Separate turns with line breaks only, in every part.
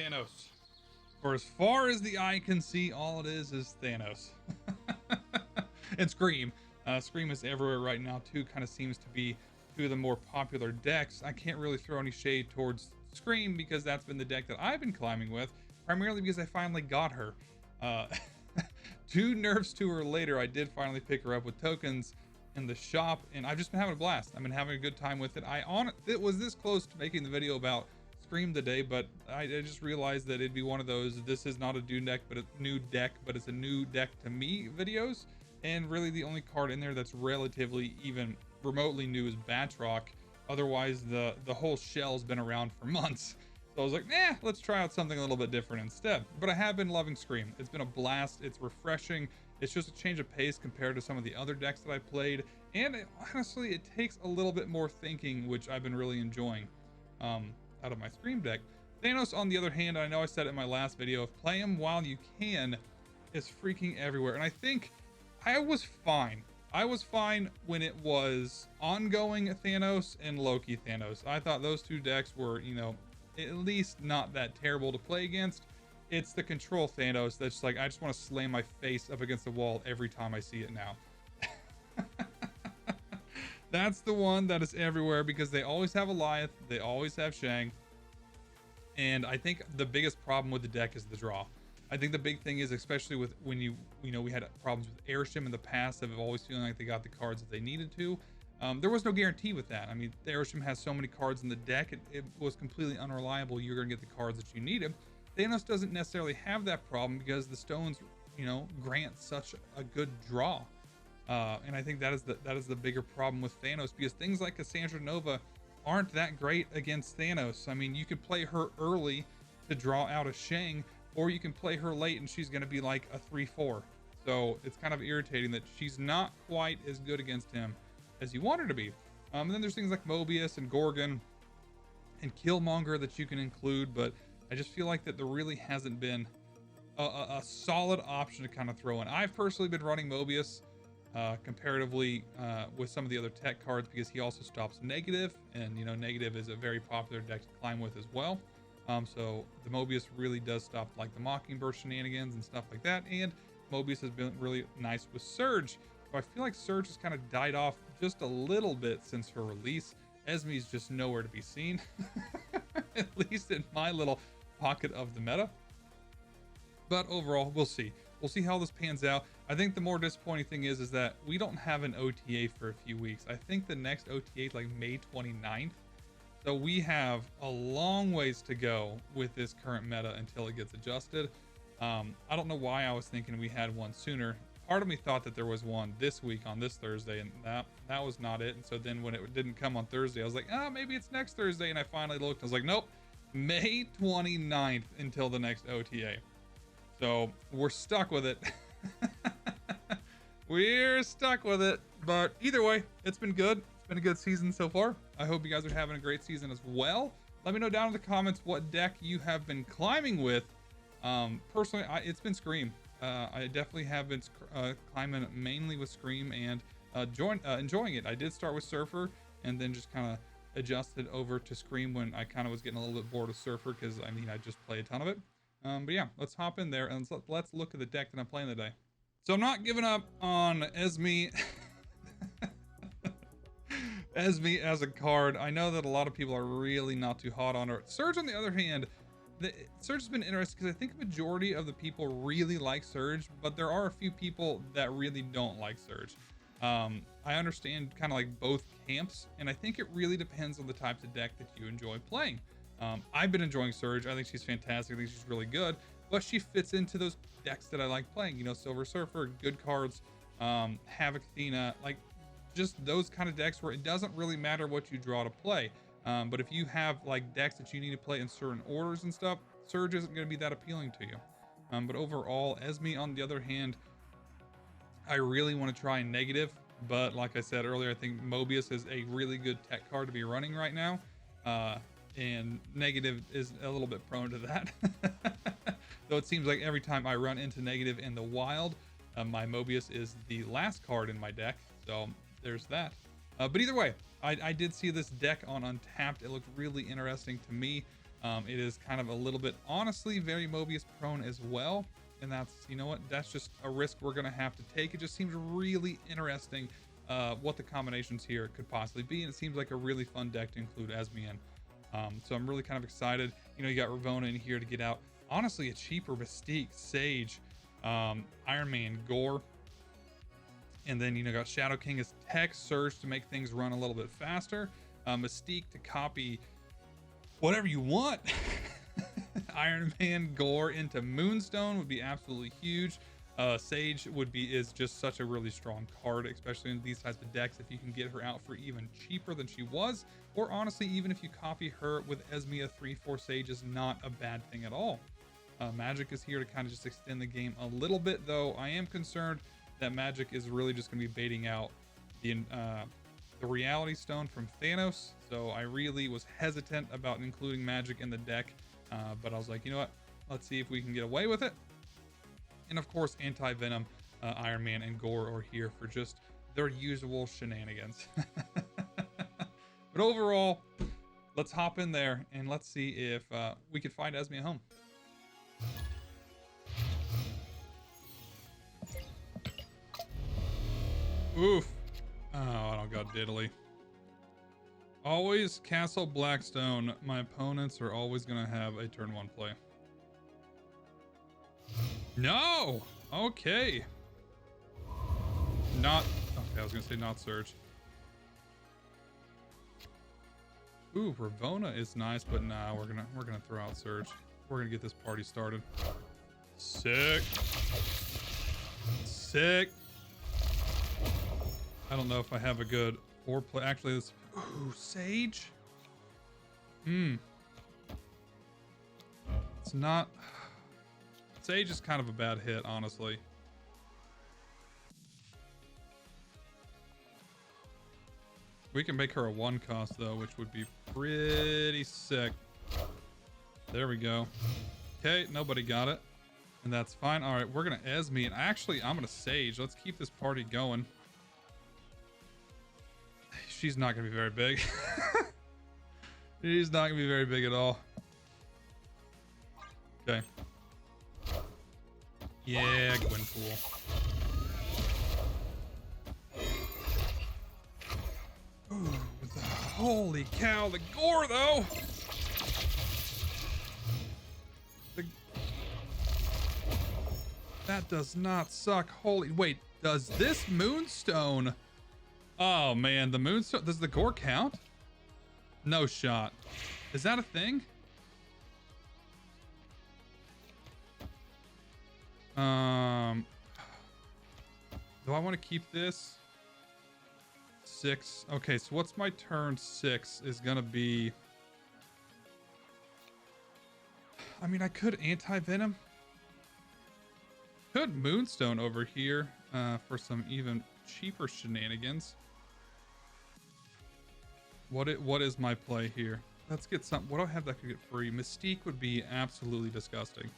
Thanos. For as far as the eye can see, all it is Thanos. And Scream. Scream is everywhere right now too. Kind of seems to be two of the more popular decks. I can't really throw any shade towards Scream because that's been the deck that I've been climbing with, primarily because I finally got her. 2 nerfs to her later, I did finally pick her up with tokens in the shop, and I've just been having a blast. I've been having a good time with it. It was this close to making the video about Scream today, but I just realized that it'd be one of those, this is not a new deck, but it's a new deck to me videos. And really the only card in there that's relatively even remotely new is Batroc. Otherwise, the whole shell's been around for months. So I was like, let's try out something a little bit different instead. But I have been loving Scream. It's been a blast. It's refreshing. It's just a change of pace compared to some of the other decks that I played. And honestly, it takes a little bit more thinking, which I've been really enjoying out of my Scream deck. Thanos, on the other hand, I know I said it in my last video, play him while you can, is freaking everywhere. And I think I was fine. I was fine when it was ongoing Thanos and Loki Thanos. I thought those two decks were, at least not that terrible to play against. It's the control Thanos that's like, I just want to slam my face up against the wall every time I see it now. That's the one that is everywhere because they always have Goliath, they always have Shang. And I think the biggest problem with the deck is the draw. I think the big thing is, especially with when we had problems with Airshim in the past of always feeling like they got the cards that they needed to. There was no guarantee with that. I mean, Airshim has so many cards in the deck, it was completely unreliable. You're going to get the cards that you needed. Thanos doesn't necessarily have that problem because the stones, grant such a good draw. And I think that is the bigger problem with Thanos, because things like Cassandra Nova aren't that great against Thanos. I mean, you can play her early to draw out a Shang, or you can play her late and she's going to be like a 3-4. So it's kind of irritating that she's not quite as good against him as you want her to be. And then there's things like Mobius and Gorgon and Killmonger that you can include, but I just feel like that there really hasn't been a solid option to kind of throw in. I've personally been running Mobius comparatively with some of the other tech cards because he also stops negative, and negative is a very popular deck to climb with as well. So the Mobius really does stop like the Mockingbird shenanigans and stuff like that, and Mobius has been really nice with Surge. So I feel like Surge has kind of died off just a little bit since her release. Esme's just nowhere to be seen, at least in my little pocket of the meta. But overall, we'll see. We'll see how this pans out. I think the more disappointing thing is that we don't have an OTA for a few weeks. I think the next OTA is like May 29th. So we have a long ways to go with this current meta until it gets adjusted. I don't know why I was thinking we had one sooner. Part of me thought that there was one this week on this Thursday, and that was not it. And so then when it didn't come on Thursday, I was like, maybe it's next Thursday. And I finally looked, I was like, nope, May 29th until the next OTA. So we're stuck with it. We're stuck with it. But either way, it's been good. It's been a good season so far. I hope you guys are having a great season as well. Let me know down in the comments what deck you have been climbing with. Personally, it's been Scream. I definitely have been climbing mainly with Scream and enjoying it. I did start with Surfer and then just kind of adjusted over to Scream when I kind of was getting a little bit bored of Surfer because, I mean, I just play a ton of it. But yeah, let's hop in there and let's look at the deck that I'm playing today. So I'm not giving up on Esme. Esme as a card. I know that a lot of people are really not too hot on her. Surge, on the other hand, Surge has been interesting because I think a majority of the people really like Surge, but there are a few people that really don't like Surge. I understand kind of like both camps, and I think it really depends on the types of deck that you enjoy playing. I've been enjoying Surge. I think she's fantastic. I think she's really good, but she fits into those decks that I like playing. Silver Surfer, good cards, Havoc Athena, like just those kind of decks where it doesn't really matter what you draw to play. But if you have like decks that you need to play in certain orders and stuff, Surge isn't going to be that appealing to you. But overall, Esme, on the other hand, I really want to try negative. But like I said earlier, I think Mobius is a really good tech card to be running right now. And negative is a little bit prone to that. Though it seems like every time I run into negative in the wild, my Mobius is the last card in my deck. So there's that. But either way, I did see this deck on Untapped. It looked really interesting to me. It is kind of a little bit, honestly, very Mobius prone as well. And that's, you know what, that's just a risk we're going to have to take. It just seems really interesting what the combinations here could possibly be. And it seems like a really fun deck to include Esme in. So I'm really kind of excited. You know, you got Ravonna in here to get out, honestly, a cheaper Mystique, Sage, Iron Man, Gorr. And then, you know, got Shadow King as tech, Surge to make things run a little bit faster, Mystique to copy whatever you want. Iron Man, Gorr into Moonstone would be absolutely huge. Sage is just such a really strong card, especially in these types of decks. If you can get her out for even cheaper than she was, or honestly, even if you copy her with Esme, a 3/4 Sage is not a bad thing at all. Magik is here to kind of just extend the game a little bit, though I am concerned that Magik is really just going to be baiting out the Reality Stone from Thanos. So I really was hesitant about including Magik in the deck, but I was like, you know what? Let's see if we can get away with it. And of course, Anti-Venom, Iron Man, and Gorr are here for just their usual shenanigans. But overall, let's hop in there and let's see if we could find Esme a home. Oof. Oh, I don't got diddly. Always Castle Blackstone. My opponents are always going to have a turn 1 play. No! Okay. Not... Okay, I was going to say not Surge. Ooh, Ravonna is nice, but nah, we're gonna throw out Surge. We're gonna get this party started. Sick. Sick. I don't know if I have a good foreplay. Actually, this... Ooh, Sage? It's not... Sage is kind of a bad hit, honestly. We can make her a 1 cost, though, which would be pretty sick. There we go. Okay, nobody got it. And that's fine. All right, we're going to Esme. And actually, I'm going to Sage. Let's keep this party going. She's not going to be very big. She's not going to be very big at all. Okay. Yeah, Gwenpool. Ooh, holy cow, the Gorr, though! That does not suck. Holy... Wait, does this Moonstone... Oh, man, the Moonstone... Does the Gorr count? No shot. Is that a thing? Do I want to keep this? 6. Okay, so what's my turn 6 is gonna be... I mean, I could Anti-Venom. Could Moonstone over here for some even cheaper shenanigans. What is my play here? Let's get some... What do I have that could get free? Mystique would be absolutely disgusting.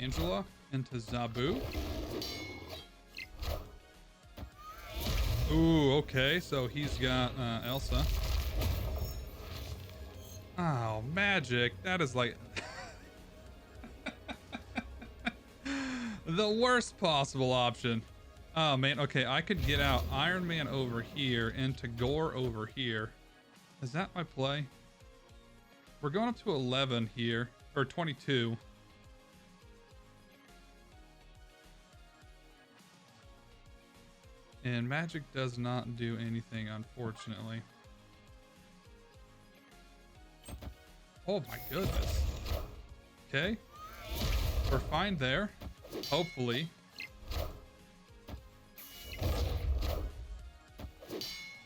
Angela into Zabu. Ooh, okay, so he's got Elsa. Oh, Magik. That is like the worst possible option. Oh man, okay, I could get out Iron Man over here into Gorr over here. Is that my play? We're going up to 11 here, or 22. And Magik does not do anything, unfortunately. Oh my goodness. Okay. We're fine there. Hopefully.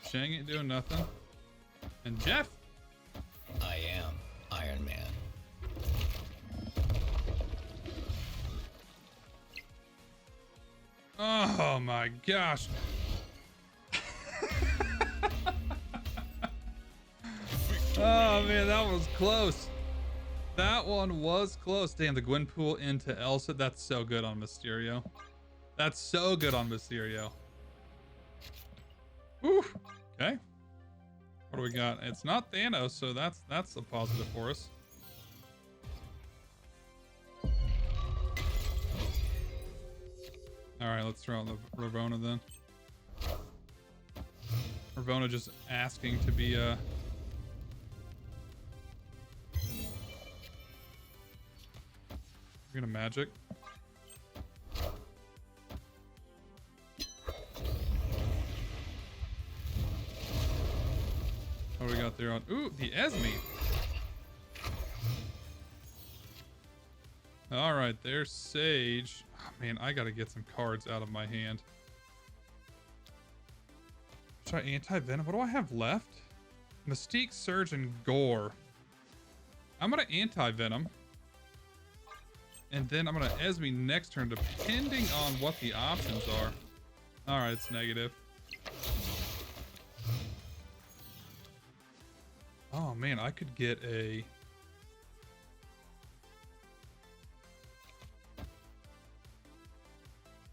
Shang ain't doing nothing. And Jeff?
I am Iron Man.
Oh my gosh. Oh man, that was close. That one was close. Damn, the Gwenpool into Elsa. That's so good on Mysterio. That's so good on Mysterio. Whew. Okay. What do we got? It's not Thanos, so that's a positive for us. All right, let's throw out the Ravonna then. Ravonna just asking to be we're gonna Magik. What do we got there on? Ooh, the Esme. All right, there's Sage. Oh, man, I gotta get some cards out of my hand. Try Anti-Venom. What do I have left? Mystique, Surge, and Gorr. I'm gonna Anti-Venom. And then I'm gonna Esme next turn, depending on what the options are. All right, it's negative. Oh man, I could get a...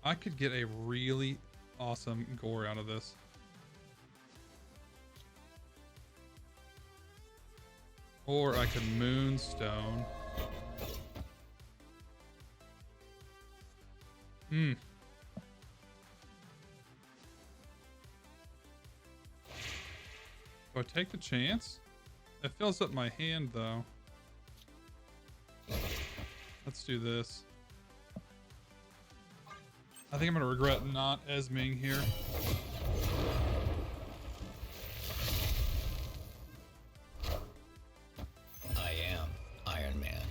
I could get a really awesome Gorr out of this. Or I could Moonstone. Do I take the chance? It fills up my hand though. Let's do this. I think I'm gonna regret not Esming here.
I am Iron Man.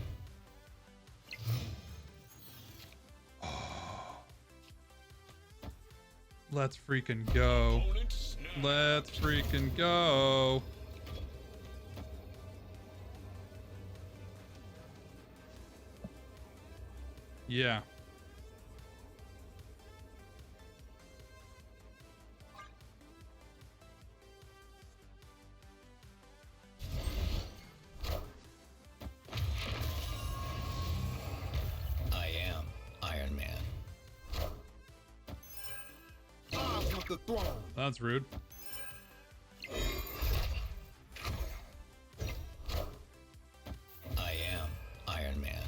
Let's freaking go. Let's freaking go. Yeah.
I am Iron Man.
That's rude.
I am Iron Man.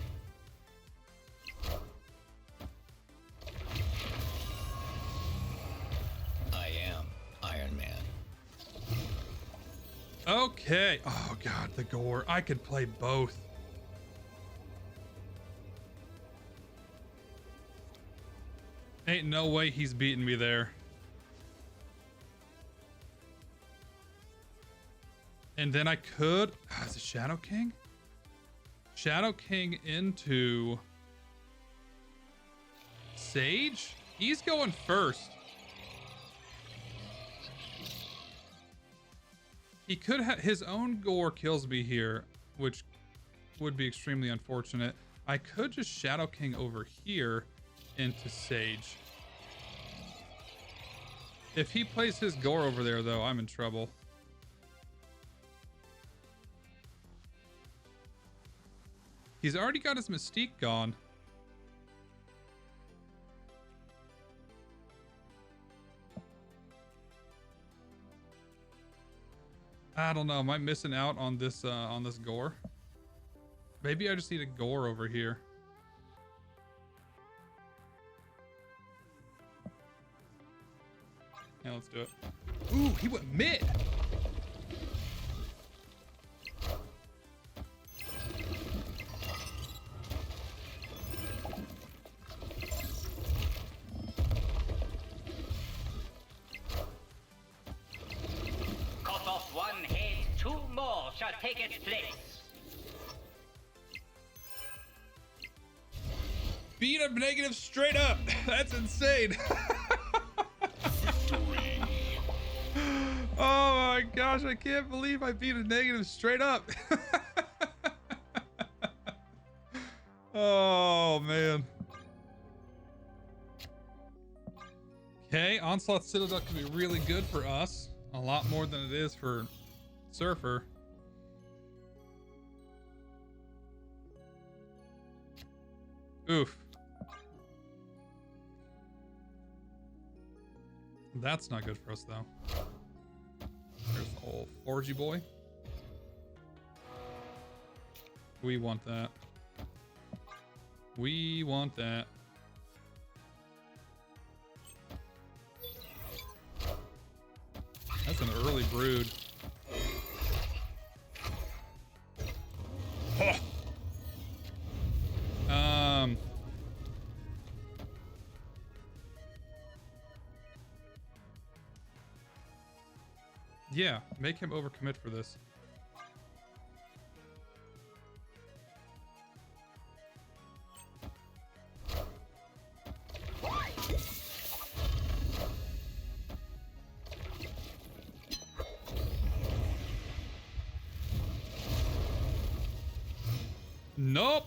I am Iron Man.
Okay. Oh god, the Gorr. I could play both. Ain't no way he's beating me there. And then I could... is it Shadow King? Shadow King into... Sage? He's going first. He could have... His own Gorr kills me here, which would be extremely unfortunate. I could just Shadow King over here into Sage. If he plays his Gorr over there, though, I'm in trouble. He's already got his Mystique gone. I don't know. Am I missing out on this Gorr? Maybe I just need a Gorr over here. Yeah, let's do it. Ooh, he went mid.
Cut off one head, two more shall take its place.
Beat him negative straight up. That's insane. Oh my gosh, I can't believe I beat a negative straight up. Oh man. Okay, Onslaught Citadel could be really good for us. A lot more than it is for Surfer. Oof. That's not good for us, though. There's the whole 4G boy. We want that. We want that. That's an early brood. Oh. Yeah, make him overcommit for this. Nope.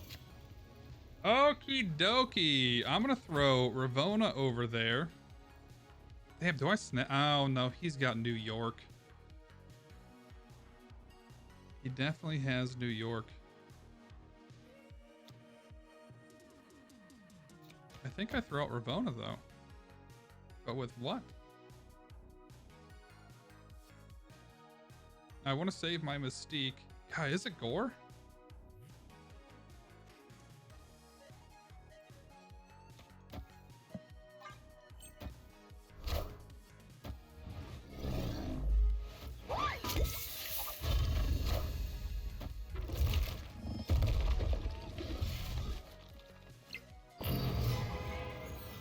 Okie dokie. I'm gonna throw Ravonna over there. Damn, do I snap? Oh no, he's got New York. He definitely has New York. I think I throw out Ravonna though. But with what? I want to save my Mystique. God, is it Gorr?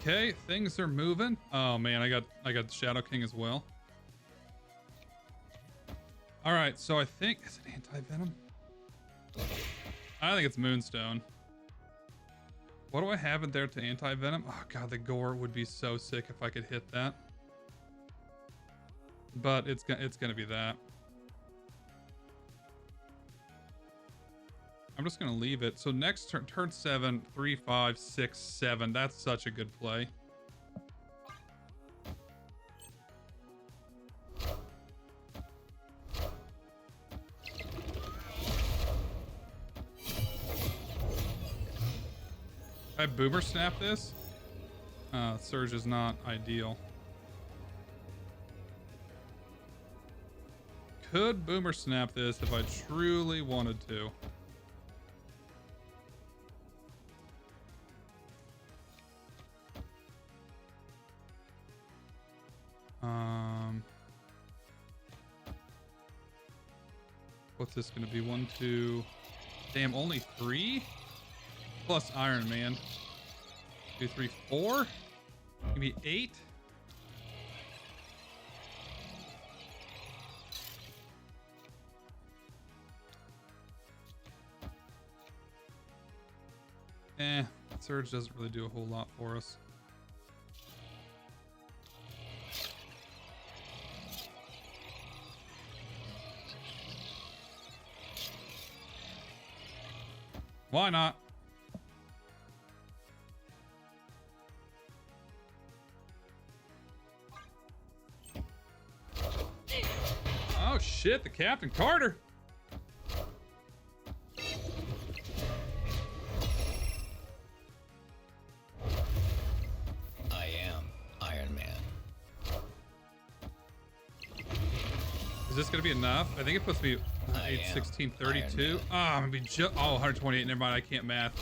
Okay, things are moving. Oh man, I got Shadow King as well. All right, so I think is it Anti-Venom? I think it's Moonstone. What do I have in there to Anti-Venom? Oh god, the Gorr would be so sick if I could hit that. But it's gonna be that. I'm just gonna leave it. So next turn 7, 3, 5, 6, 7. That's such a good play. I boomer snap this. Surge is not ideal. Could boomer snap this if I truly wanted to. What's this gonna be? 1, 2. Damn, only 3? Plus Iron Man. 2, 3, 4? Maybe 8? Surge doesn't really do a whole lot for us. Why not? Oh shit, the Captain Carter.
I am Iron Man.
Is this gonna be enough? I think it puts me 8, 16, 32. Ah, I'm gonna be just 128. Never mind, I can't math.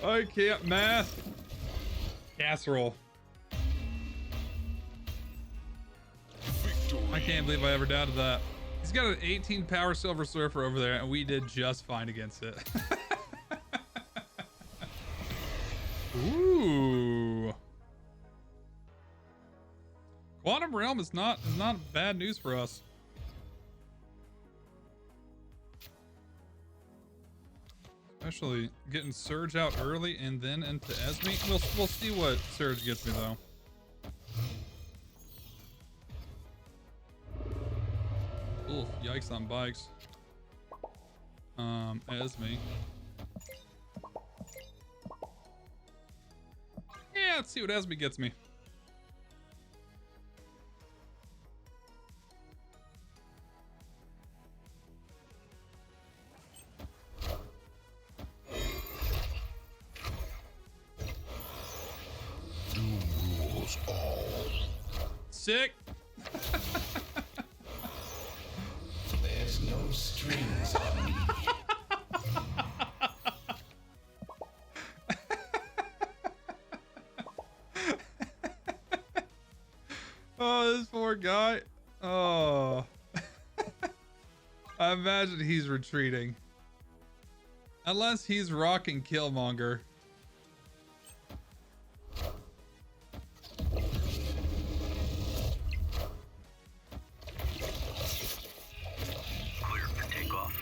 I can't math. Casserole. I can't believe I ever doubted that. He's got an 18 power Silver Surfer over there, and we did just fine against it. Ooh. Quantum Realm is not bad news for us. Especially getting Surge out early and then into Esme. We'll see what Surge gets me though. Oof, yikes on bikes. Esme. Yeah, let's see what Esme gets me. Sick.
There's no strings on me.
Oh, this poor guy. Oh. I imagine he's retreating. Unless he's rocking Killmonger.
Clear for takeoff.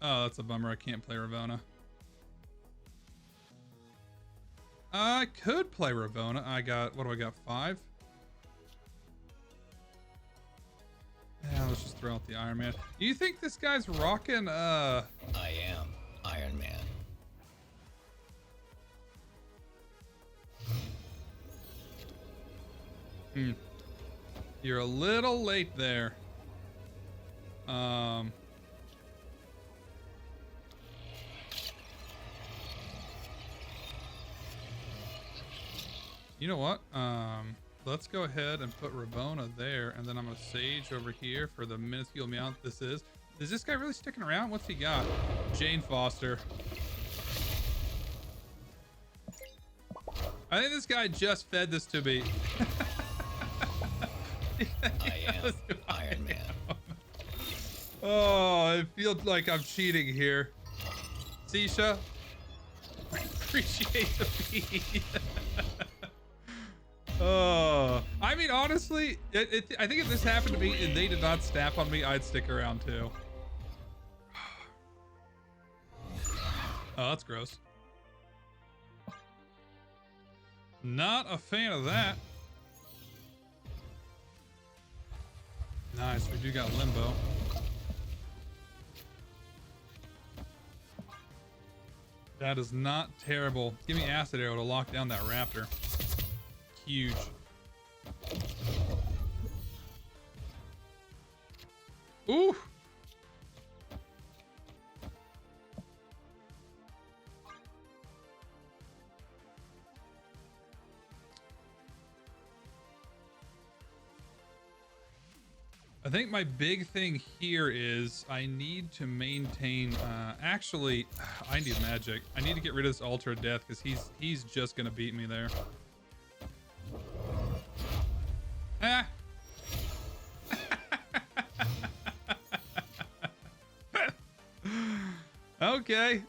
Oh, that's a bummer. I can't play Ravonna. I could play Ravonna. I got, what do I got? 5? Yeah, let's just throw out the Iron Man. Do you think this guy's rocking,
I am Iron Man.
You're a little late there. You know what? Let's go ahead and put Ravonna there, and then I'm gonna Sage over here for the minuscule amount this is. Is this guy really sticking around? What's he got? Jane Foster. I think this guy just fed this to me.
I am Iron Man.
Oh, it feels like I'm cheating here. Sisha, appreciate the feed. Oh, I mean, honestly, I think if this happened to me and they did not snap on me, I'd stick around too. Oh, that's gross. Not a fan of that. Nice, we do got Limbo. That is not terrible. Give me Acid Arrow to lock down that Raptor. Huge. Ooh. I think my big thing here is I need to maintain, actually, I need Magik. I need to get rid of this Altar of Death because he's just gonna beat me there. Ah. Okay.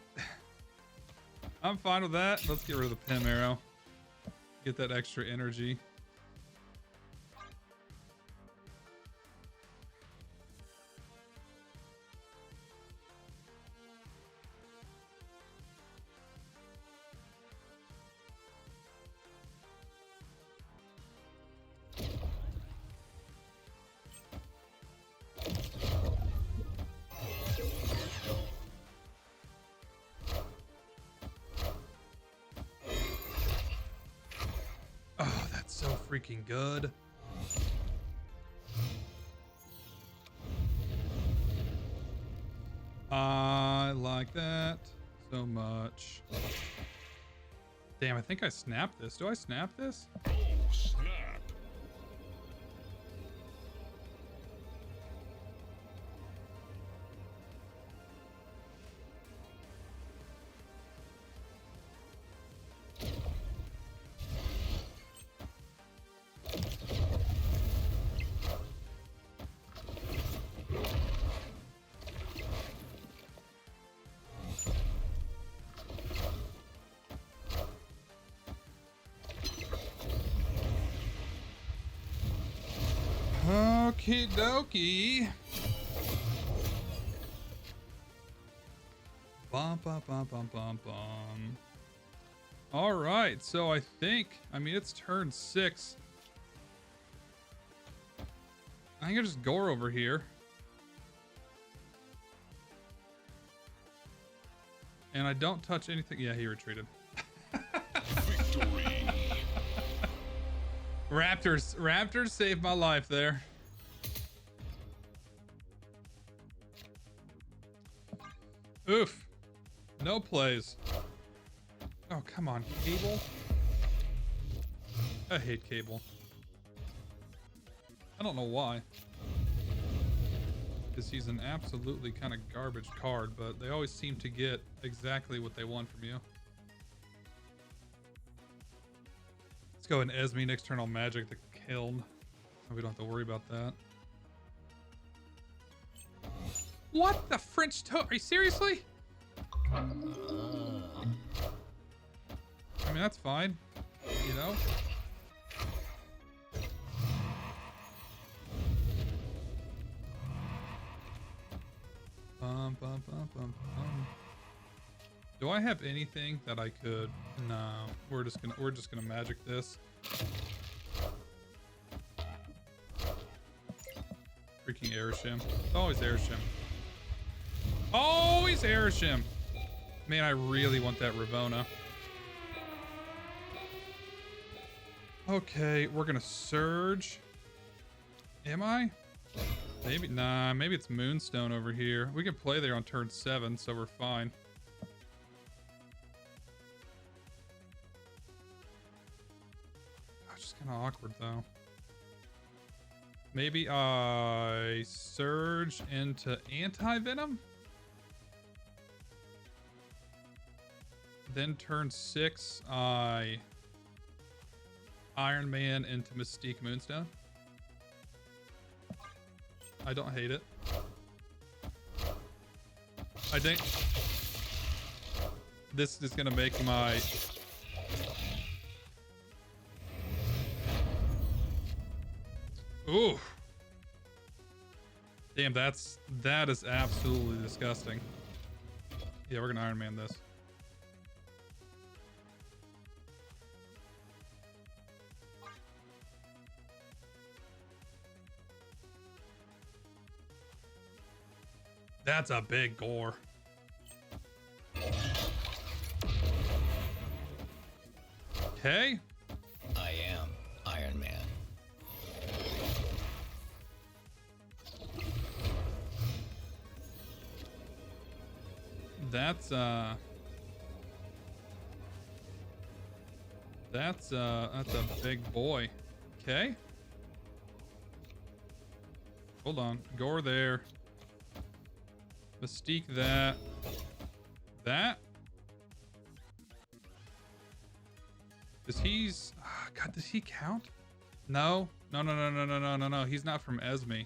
I'm fine with that. Let's get rid of the Pim Arrow. Get that extra energy. Freaking good. I like that so much. Damn, I think I snapped this. Do I snap this?
Oh, snap.
Okie dokie. Bum, bum, bum, bum, bum, bum. All right, so I mean, it's turn 6. I think I just Gorr over here. And I don't touch anything. Yeah, he retreated.
Victory.
Raptors saved my life there. Oof. No plays. Oh, come on, Cable. I hate Cable. I don't know why. Because he's an absolutely kind of garbage card, but they always seem to get exactly what they want from you. Let's go in Esme next turn on Magik the Kiln. We don't have to worry about that. What the French toast? Are you seriously? I mean, that's fine, you know? Do I have anything that I could? No, we're just gonna Magik this. Freaking Airshim. Always Airshim. Always Airshim. Man, I really want that Ravonna. Okay, we're gonna Surge. Am I? Maybe, nah, maybe it's Moonstone over here. We can play there on turn 7, so we're fine. Gosh, it's kind of awkward though. Maybe I Surge into Anti-Venom? Then turn 6, I Iron Man into Mystique Moonstone. I don't hate it. I think this is gonna make my ooh. Damn, that is absolutely disgusting. Yeah, we're gonna Iron Man this. That's a big Gorr. Okay.
I am Iron Man.
That's a big boy. Okay. Hold on. Gorr there. Mystique that. Does he's God, does he count? No. No. He's not from Esme.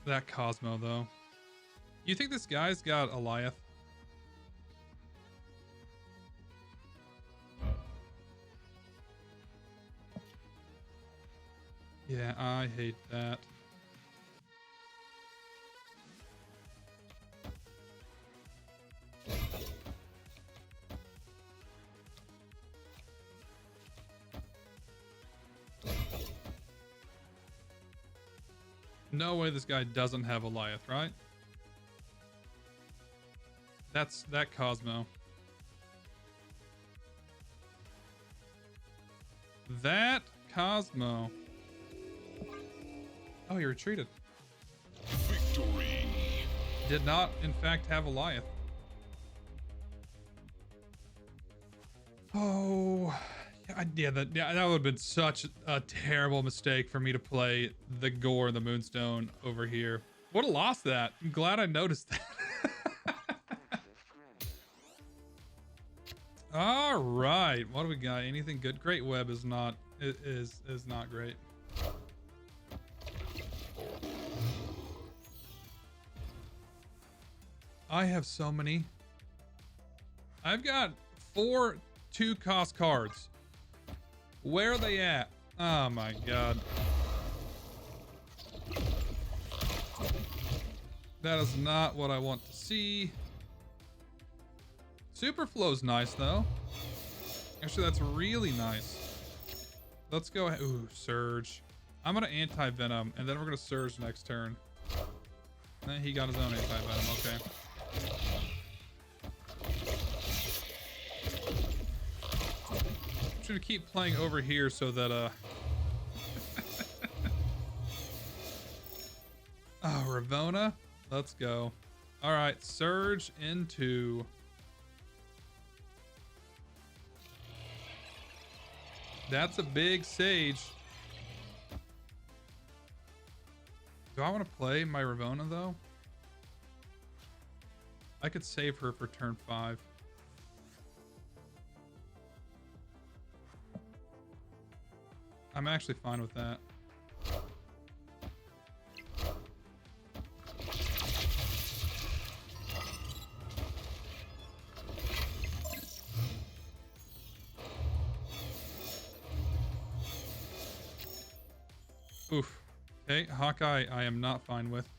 That Cosmo though. You think this guy's got Eliath? Yeah, I hate that. No way this guy doesn't have Eliath, right? That's that Cosmo. That Cosmo. Oh, he retreated.
Victory.
Did not, in fact, have Eliath. Oh, yeah, that would have been such a terrible mistake for me to play the Gorr, the Moonstone over here. Would have lost that. I'm glad I noticed that. All right, what do we got? Anything good? Great Web is not great. I have so many. I've got 4 2-cost cards. Where are they at? Oh my god. That is not what I want to see. Superflow's nice though. Actually, that's really nice. Let's go ahead. Ooh, Surge. I'm gonna Anti-Venom, and then we're gonna Surge next turn. And then he got his own Anti-Venom, okay. I'm just gonna keep playing over here so that oh, Ravonna. Let's go. All right, Surge into... That's a big Sage. Do I want to play my Ravonna, though? I could save her for turn 5. I'm actually fine with that. Oof. Okay, Hawkeye, I am not fine with.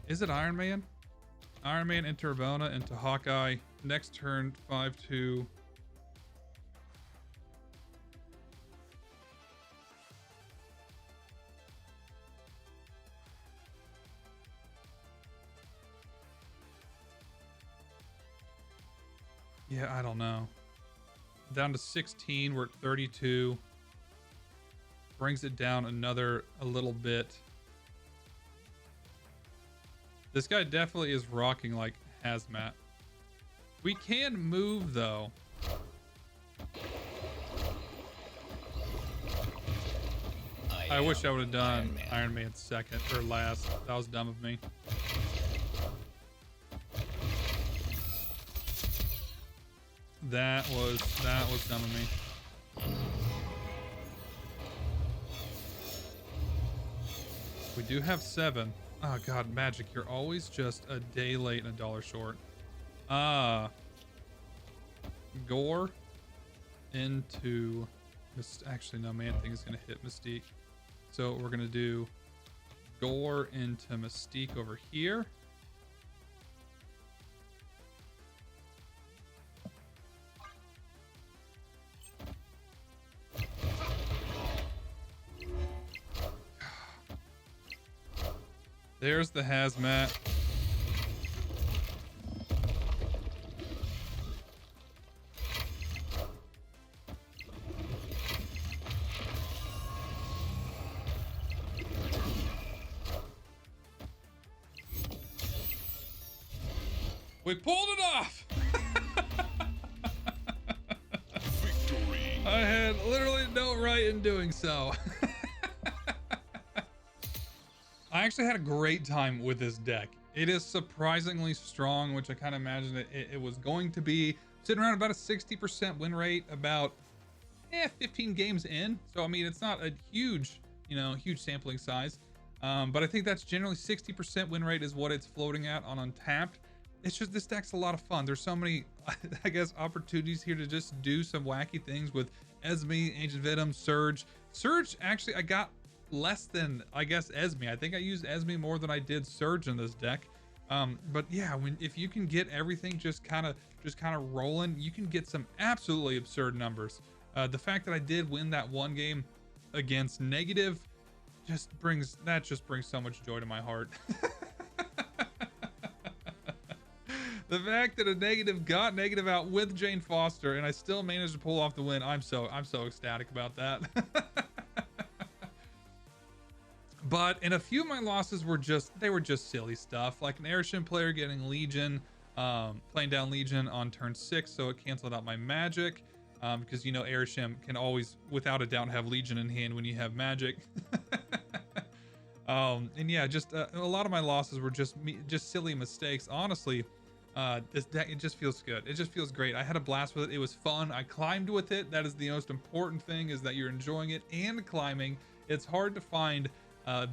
Is it Iron Man? Iron Man into Ravonna, into Hawkeye. Next turn, 5-2. Yeah, I don't know. Down to 16, we're at 32. Brings it down a little bit. This guy definitely is rocking like hazmat. We can move though. I wish I would have done Iron Man second or last. That was dumb of me. That was dumb of me. We do have 7. Oh god, Magik, you're always just a day late and $1 short. Gorr into actually no, Man Thing is gonna hit Mystique. So we're gonna do Gorr into Mystique over here. There's the hazmat. We pulled it off.
Victory.
I had literally no right in doing so. I actually had a great time with this deck. It is surprisingly strong, which I kind of imagined it was going to be. Sitting around about a 60% win rate, about 15 games in. So, I mean, it's not a huge, huge sampling size. But I think that's generally 60% win rate is what it's floating at on Untapped. It's just, this deck's a lot of fun. There's so many, I guess, opportunities here to just do some wacky things with Esme, Anti-Venom, Surge. Surge, actually, I got less than, I guess, Esme. I think I used Esme more than I did Surge in this deck. But yeah, if you can get everything just kind of rolling, you can get some absolutely absurd numbers. The fact that I did win that one game against Negative just brings so much joy to my heart. The fact that a Negative got Negative out with Jane Foster and I still managed to pull off the win, I'm so ecstatic about that. But in a few of my losses were just silly stuff, like an Airshim player getting Legion, playing down Legion on turn 6, so it canceled out my Magik, because Airshim can always, without a doubt, have Legion in hand when you have Magik. And yeah, just a lot of my losses were just silly mistakes. Honestly, this deck, it just feels good. It just feels great. I had a blast with it. It was fun. I climbed with it. That is the most important thing, is that you're enjoying it and climbing. It's hard to find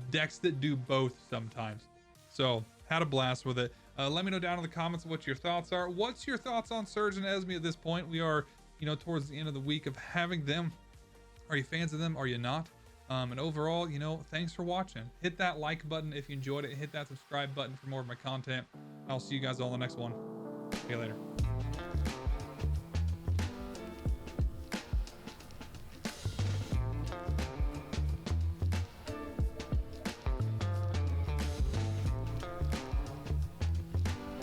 decks that do both sometimes. So had a blast with it. Let me know down in the comments what your thoughts are. What's your thoughts on Surge and Esme at this point? We are, towards the end of the week of having them. Are you fans of them? Are you not? And overall, thanks for watching. Hit that like button if you enjoyed it. Hit that subscribe button for more of my content. I'll see you guys all in the next one. See you later.